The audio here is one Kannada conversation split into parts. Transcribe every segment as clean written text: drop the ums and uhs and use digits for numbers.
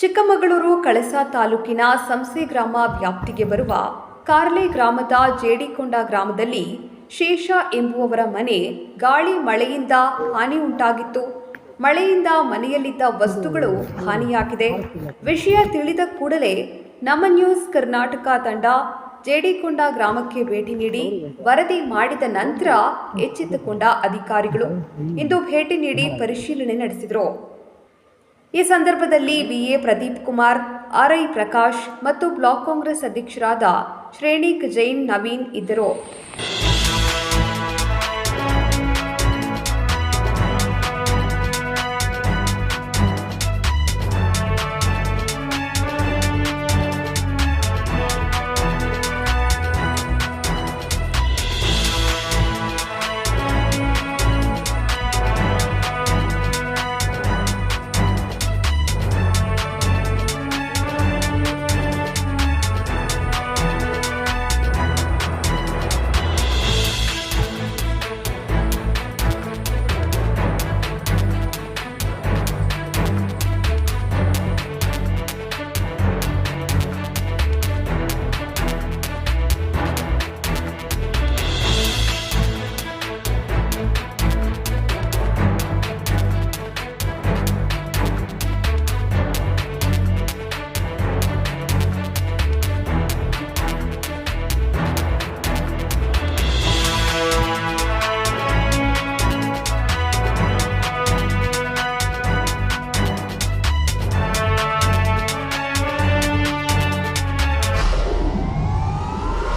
ಚಿಕ್ಕಮಗಳೂರು ಕಳಸಾ ತಾಲೂಕಿನ ಸಂಸೆ ಗ್ರಾಮ ವ್ಯಾಪ್ತಿಗೆ ಬರುವ ಕಾರ್ಲೆ ಗ್ರಾಮದ ಜೇಡಿಕೊಂಡ ಗ್ರಾಮದಲ್ಲಿ ಶೇಷ ಎಂಬುವವರ ಮನೆ ಗಾಳಿ ಮಳೆಯಿಂದ ಹಾನಿ ಉಂಟಾಗಿತ್ತು. ಮಳೆಯಿಂದ ಮನೆಯಲ್ಲಿದ್ದ ವಸ್ತುಗಳು ಹಾನಿಯಾಗಿದೆ. ವಿಷಯ ತಿಳಿದ ಕೂಡಲೇ ನಮ್ಮ ನ್ಯೂಸ್ ಕರ್ನಾಟಕ ತಂಡ ಜೇಡಿಕೊಂಡ ಗ್ರಾಮಕ್ಕೆ ಭೇಟಿ ನೀಡಿ ವರದಿ ಮಾಡಿದ ನಂತರ ಎಚ್ಚೆತ್ತುಕೊಂಡ ಅಧಿಕಾರಿಗಳು ಇಂದು ಭೇಟಿ ನೀಡಿ ಪರಿಶೀಲನೆ ನಡೆಸಿದರು. ಈ ಸಂದರ್ಭದಲ್ಲಿ ವಿಎ ಪ್ರದೀಪ್ ಕುಮಾರ್, ಆರ್ಐ ಪ್ರಕಾಶ್ ಮತ್ತು ಬ್ಲಾಕ್ ಕಾಂಗ್ರೆಸ್ ಅಧ್ಯಕ್ಷರಾದ ಶ್ರೇಣಿಕ್ ಜೈನ್ ನವೀನ್ ಇದ್ದರು.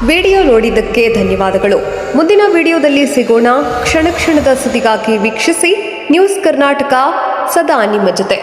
ವಿಡಿಯೋ ನೋಡಿದ್ದಕ್ಕೆ ಧನ್ಯವಾದಗಳು. ಮುಂದಿನ ವಿಡಿಯೋದಲ್ಲಿ ಸಿಗೋಣ. ಕ್ಷಣ ಕ್ಷಣದ ಸುದ್ದಿಗಾಗಿ ವೀಕ್ಷಿಸಿ ನ್ಯೂಸ್ ಕರ್ನಾಟಕ, ಸದಾ ನಿಮ್ಮ ಜೊತೆ.